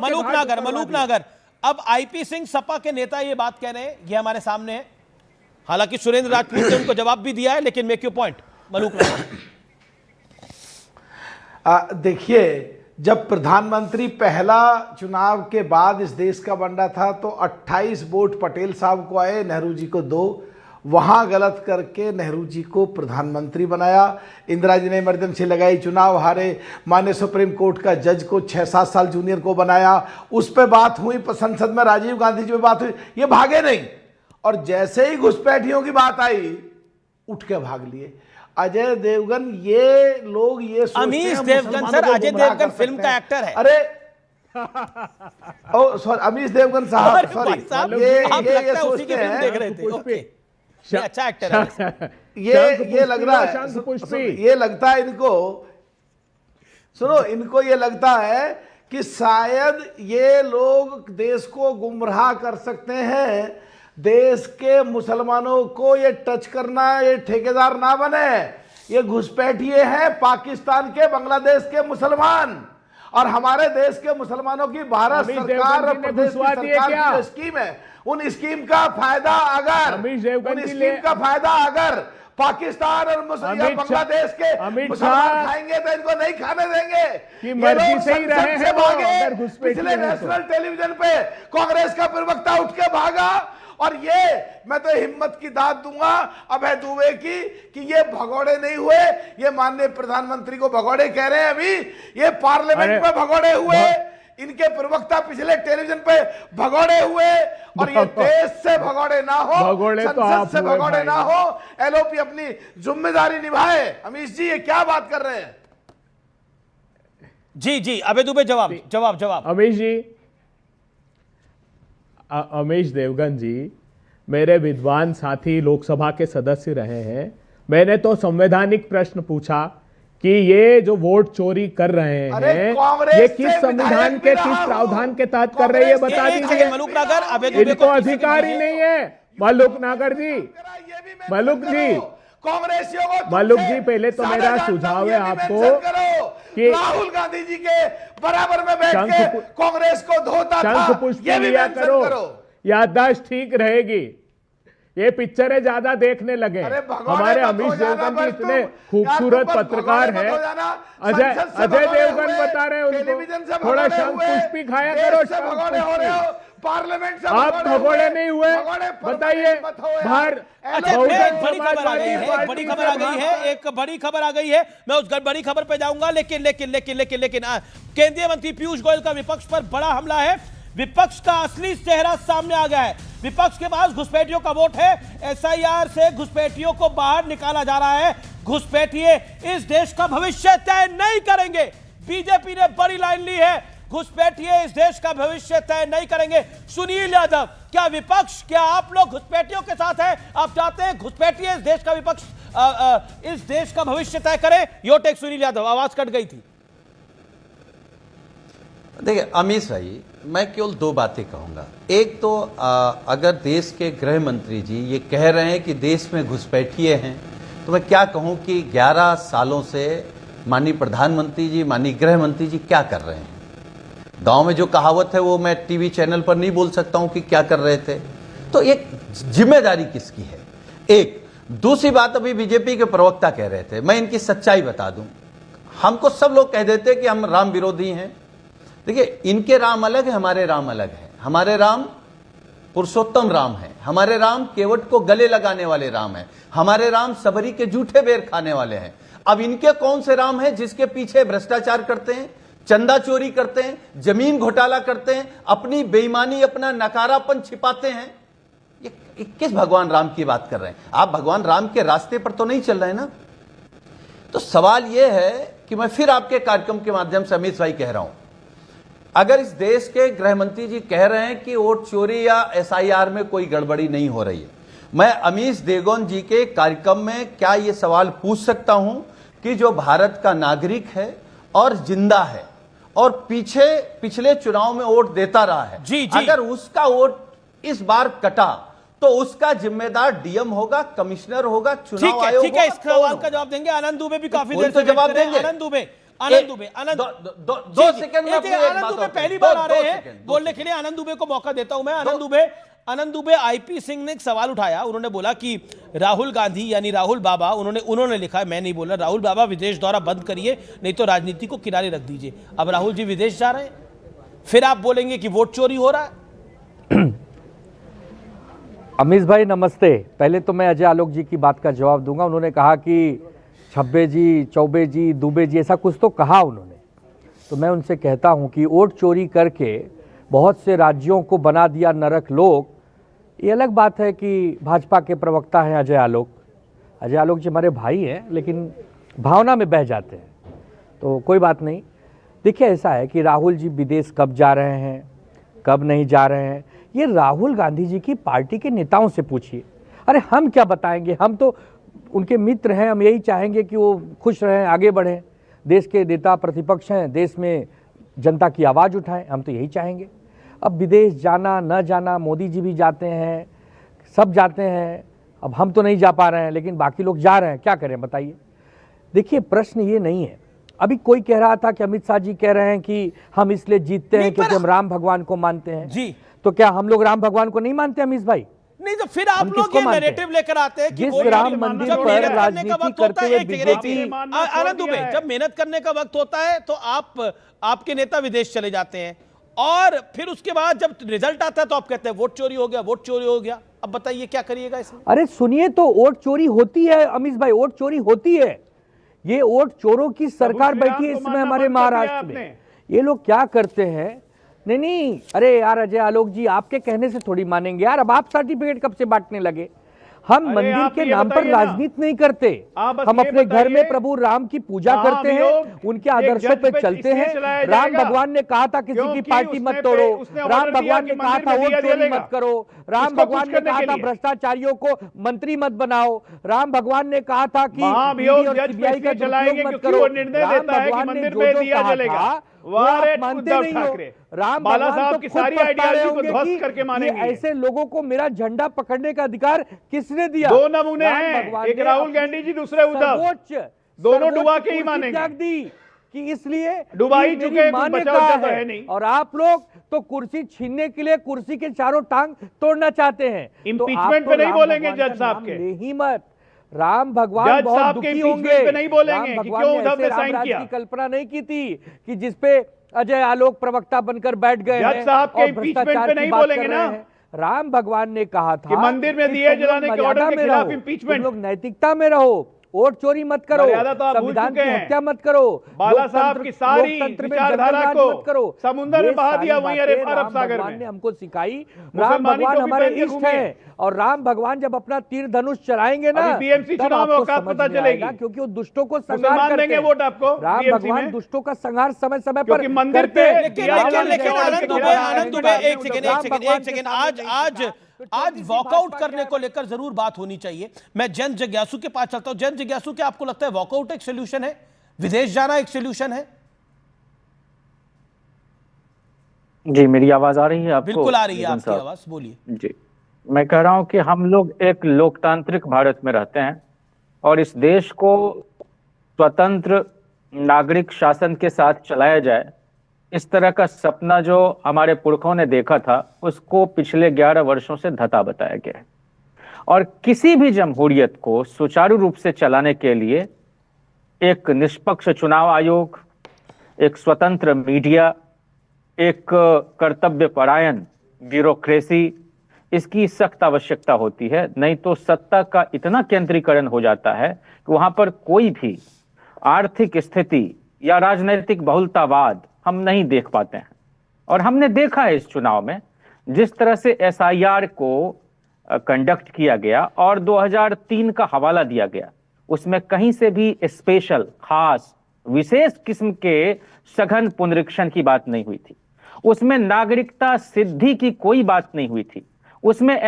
मलूक नागर। अब आईपी सिंह सपा के नेता ये बात कह रहे हैं, ये हमारे सामने है। हालांकि सुरेंद्र राजपूत ने उनको जवाब भी दिया है, लेकिन मेक योर पॉइंट मलूक नागर। देखिए, जब प्रधानमंत्री पहला चुनाव के बाद इस देश का बन रहा था तो 28 वोट पटेल साहब को आए, नेहरू जी को 2। वहां गलत करके नेहरू जी को प्रधानमंत्री बनाया। इंदिरा जी ने इमरजेंसी लगाई, चुनाव हारे। माननीय सुप्रीम कोर्ट का जज को 6-7 साल जूनियर को बनाया। उस पर बात हुई, संसद में राजीव गांधी जी पे बात हुई, ये भागे नहीं। और जैसे ही घुसपैठियों की बात आई, उठ के भाग लिए। अजय देवगन, ये लोग ये अमीश देवगन सर, अजय देवगन फिल्म का एक्टर है। अरे ओ सॉरी, अमीश देवगन साहब, सॉरी, ये सोचते हैं देख रहे थे। अच्छा एक्टर है। ये लग रहा है, ये लगता है इनको, सुनो, इनको ये लगता है कि शायद ये लोग देश को गुमराह कर सकते हैं। देश के मुसलमानों को ये टच करना, ये ठेकेदार ना बने। ये घुसपैठिए हैं पाकिस्तान के, बांग्लादेश के मुसलमान। और हमारे देश के मुसलमानों की भारत सरकार और प्रदेश की सरकार की जो स्कीम है, उन स्कीम का फायदा अगर पाकिस्तान और बांग्लादेश के मुसलमान खाएंगे तो इनको नहीं खाने देंगे। कि मर्जी से ही रहे हैं वो। पिछले नेशनल टेलीविजन पे कांग्रेस का प्रवक्ता उठ के भागा। और ये मैं तो हिम्मत की दाद दूंगा अभय दुबे की कि ये भगोड़े नहीं हुए। ये माननीय प्रधानमंत्री को भगोड़े कह रहे हैं, अभी ये पार्लियामेंट में भगोड़े हुए, इनके प्रवक्ता पिछले टेलीविजन पे भगोड़े हुए। और ये देश से भगोड़े ना हो, संसद से भगोड़े ना हो, एलओपी अपनी जिम्मेदारी निभाए। अमीश जी, ये क्या बात कर रहे हैं? जी जी, अभय दुबे जवाब। अमीश जी, अमीश देवगन जी मेरे विद्वान साथी लोकसभा के सदस्य रहे हैं। मैंने तो संवैधानिक प्रश्न पूछा कि ये जो वोट चोरी कर रहे हैं, ये किस संविधान के किस प्रावधान के तहत कर रहे हैं, ये बता दीजिए। इनको अधिकार ही नहीं है। मलूक नागर जी, मलूक जी, पहले तो मेरा सुझाव है आपको कि राहुल गांधी जी के बराबर में बैठ के कांग्रेस को धोता था, शंख पुष्प लिया करो, याददाश्त ठीक रहेगी। ये पिक्चरें ज्यादा देखने लगे। हमारे अमीश देवगन जी इतने खूबसूरत पत्रकार हैं। अजय देवगन बता रहे हैं उनको थोड़ा शंख पुष्पी खाया करो। पार्लियामेंट से आप भगोड़े नहीं हुए, बताइए। बाहर एक बड़ी खबर आ गई है। मैं उस बड़ी खबर पे जाऊंगा, लेकिन केंद्रीय मंत्री पीयूष गोयल का विपक्ष पर बड़ा हमला है। विपक्ष का असली चेहरा सामने आ गया है। विपक्ष के पास घुसपैठियों का वोट है। एसआईआर से घुसपैठियों को बाहर निकाला जा रहा है। घुसपैठिए इस देश का भविष्य तय नहीं करेंगे। बीजेपी ने बड़ी लाइन ली है, घुसपैठिए इस देश का भविष्य तय नहीं करेंगे। सुनील यादव, क्या विपक्ष, क्या आप लोग घुसपैठियों के साथ हैं? आप चाहते हैं घुसपैठिए इस देश का विपक्ष, इस देश का भविष्य तय करे? Your tech Sunil Yadav. आवाज कट गई थी। देखिए अमीश भाई, मैं केवल 2 बातें कहूंगा। एक तो अगर देश के गृह मंत्री जी ये कह रहे हैं कि देश में घुसपैठिए हैं, तो मैं क्या कहूं कि 11 सालों से माननीय प्रधानमंत्री जी, माननीय गृह मंत्री जी क्या कर रहे हैं। गांव में जो कहावत है वो मैं टीवी चैनल पर नहीं बोल सकता हूं कि क्या कर रहे थे। तो एक जिम्मेदारी किसकी है? एक दूसरी बात, अभी बीजेपी के प्रवक्ता कह रहे थे, मैं इनकी सच्चाई बता दूं। हमको सब लोग कह देते कि हम राम विरोधी हैं। देखिए, इनके राम अलग है, हमारे राम अलग है। हमारे राम पुरुषोत्तम राम है। हमारे राम केवट को गले लगाने वाले राम है। हमारे राम सबरी के जूठे बेर खाने वाले हैं। अब इनके कौन से राम है जिसके पीछे भ्रष्टाचार करते हैं, चंदा चोरी करते हैं, जमीन घोटाला करते हैं, अपनी बेईमानी, अपना नकारापन छिपाते हैं? ये किस भगवान राम की बात कर रहे हैं आप? भगवान राम के रास्ते पर तो नहीं चल रहे ना। तो सवाल यह है कि मैं फिर आपके कार्यक्रम के माध्यम से अमित भाई कह रहा हूं, अगर इस देश के गृह मंत्री जी कह रहे हैं कि वोट चोरी या एसआईआर में कोई गड़बड़ी नहीं हो रही है, मैं अमीश देवगन जी के कार्यक्रम में क्या यह सवाल पूछ सकता हूं कि जो भारत का नागरिक है और जिंदा है और पिछले चुनाव में वोट देता रहा है, अगर उसका वोट इस बार कटा तो उसका जिम्मेदार डीएम होगा, कमिश्नर होगा, चुनाव आयोग होगा? ठीक है, इस सवाल का जवाब देंगे। आनंद दुबे भी काफी देर से जवाब देंगे। आनंद दुबे, आनंद दुबे, आनंद दो सेकंड में अपनी एक आनंद बात दुबे और पहली दो- बार आ दो रहे हैं सेकंड, दो बोलने के लिए। आनंद दुबे को मौका देता हूं मैं। आनंद दुबे आईपी सिंह ने एक सवाल उठाया। उन्होंने बोला कि राहुल गांधी यानी राहुल बाबा, उन्होंने लिखा है, मैं नहीं बोल रहा, राहुल बाबा विदेश दौरा बंद करिए, नहीं तो राजनीति को किनारे रख दीजिए। अब राहुल जी विदेश जा रहे हैं, फिर आप बोलेंगे कि वोट चोरी हो रहा है। अमीश भाई नमस्ते। पहले तो मैं अजय आलोक जी की बात का जवाब दूंगा। उन्होंने कहा कि छब्बे जी, चौबे जी, दुबे जी, ऐसा कुछ तो कहा उन्होंने। तो मैं उनसे कहता हूं कि वोट चोरी करके बहुत से राज्यों को बना दिया नरक लोक। ये अलग बात है कि भाजपा के प्रवक्ता हैं अजय आलोक जी हमारे भाई हैं, लेकिन भावना में बह जाते हैं, तो कोई बात नहीं। देखिए ऐसा है कि राहुल जी विदेश कब जा रहे हैं, कब नहीं जा रहे हैं, ये राहुल गांधी जी की पार्टी के नेताओं से पूछिए। अरे हम क्या बताएंगे, हम तो उनके मित्र हैं, हम यही चाहेंगे कि वो खुश रहें, आगे बढ़ें। देश के नेता प्रतिपक्ष हैं, देश में जनता की आवाज़ उठाएं, हम तो यही चाहेंगे। अब विदेश जाना न जाना, मोदी जी भी जाते हैं, सब जाते हैं, अब हम तो नहीं जा पा रहे हैं, लेकिन बाकी लोग जा रहे हैं, क्या करें बताइए। देखिए प्रश्न ये नहीं है। अभी कोई कह रहा था कि अमित शाह जी कह रहे हैं कि हम इसलिए जीतते हैं क्योंकि हम राम भगवान को मानते हैं जी। तो क्या हम लोग राम भगवान को नहीं मानते अमीश भाई? नहीं तो फिर आप लोग ये नैरेटिव लेकर आते हैं कि जिस वोट राम चोरी- मंदिर जब पर मेहनत करने का राजनीति वक्त होता करते है, हुए एक बीजेपी सेकंड, आनंद दुबे, जब मेहनत करने का वक्त होता है तो आपके नेता विदेश चले जाते हैं, और फिर उसके बाद जब रिजल्ट आता है तो आप कहते हैं वोट चोरी हो गया, वोट चोरी हो गया। अब बताइए क्या करिएगा इसमें? अरे सुनिए तो, वोट चोरी होती है अमीश भाई, वोट चोरी होती है। ये वोट चोरों की सरकार बैठी है इसमें हमारे महाराष्ट्र में। ये लोग क्या करते हैं, नहीं, अरे यार अजय आलोक जी, आपके कहने से थोड़ी मानेंगे यार। अब आप सर्टिफिकेट कब से बांटने लगे? हम मंदिर के नाम पर राजनीति नहीं करते, हम अपने घर में प्रभु राम की पूजा करते हैं, उनके आदर्शों पे चलते हैं। राम भगवान ने कहा था किसी की पार्टी मत तोड़ो, राम भगवान ने कहा था वोट चोरी मत करो, राम भगवान ने कहा था भ्रष्टाचारियों को मंत्री मत बनाओ, राम भगवान ने कहा था कि सीबीआई का दुरुपयोग मत करो। राम भगवान ने जो कहा था वो आप मानते नहीं हो। राम भगवान तो खुद बता रहे होंगे कि ऐसे लोगों को मेरा झंडा पकड़ने का अधिकार किसने दिया? दो नमूने हैं, एक राहुल गांधी जी, दूसरे उद्धव, दोनों डुबा के ही मानेंगे कि इसलिए डुबा ही चुके, कुछ बचाव तो है नहीं। और आप लोग तो कुर्सी छीनने के लिए कुर्सी के चारों टांग तोड़ना चाहते हैं। इंपीचमेंट पे नहीं बोलेंगे जज साहब के, ही मत। राम भगवान बहुत दुखी होंगे, पे नहीं बोलेंगे कि क्यों उद्धव ने साइन किया। कल्पना नहीं की थी कि जिसपे अजय आलोक प्रवक्ता बनकर बैठ गए जज साहब के इंपीचमेंट पे नहीं बोलेंगे ना। राम भगवान ने कहा था कि मंदिर में दिए जलाने के ऑर्डर के खिलाफ इंपीचमेंट। लोग नैतिकता में रहो, वोट चोरी मत करो, संविधान की हत्या मत करो, बाला साहब की सारी विचारधारा को समुद्र में बहा दिया, वहीं अरब सागर में। ने हमको सिखाई। राम भगवान हमारे इष्ट हैं, और राम भगवान जब अपना तीर धनुष चलाएंगे ना, बीएमसी चुनाव में औकात पता चलेगा, क्योंकि वो दुष्टों को संहार करते हैं। वोट आपको राम भगवान दुष्टों का संहार समय समय पर मंदिर पे। लेकिन आनंद दुबे एक सेकंड, आज वॉकआउट करने को लेकर जरूर बात होनी चाहिए। मैं जैन जिज्ञासु के पास चलता हूं। जैन जिज्ञासु, क्या आपको लगता है वॉकआउट एक सोल्यूशन है, विदेश जाना एक सोल्यूशन है? जी, मेरी आवाज आ रही है आपको? बिल्कुल आ रही है आपकी आवाज, बोलिए। जी, मैं कह रहा हूं कि हम लोग एक लोकतांत्रिक भारत में रहते हैं, और इस देश को स्वतंत्र नागरिक शासन के साथ चलाया जाए, इस तरह का सपना जो हमारे पुरखों ने देखा था, उसको पिछले 11 वर्षों से धता बताया गया है। और किसी भी जमहूरियत को सुचारू रूप से चलाने के लिए एक निष्पक्ष चुनाव आयोग, एक स्वतंत्र मीडिया, एक कर्तव्यपरायण ब्यूरोक्रेसी, इसकी सख्त आवश्यकता होती है। नहीं तो सत्ता का इतना केंद्रीकरण हो जाता है कि वहां पर कोई भी आर्थिक स्थिति या राजनीतिक बहुलतावाद हम नहीं देख पाते हैं। और हमने देखा है इस चुनाव में जिस तरह से एसआईआर को कंडक्ट किया गया और 2003 का हवाला दिया गया, उसमें कहीं से भी स्पेशल, खास, विशेष किस्म के सघन पुनरीक्षण की बात नहीं हुई थी। उसमें नागरिकता सिद्धि की कोई बात नहीं हुई थी। उसमें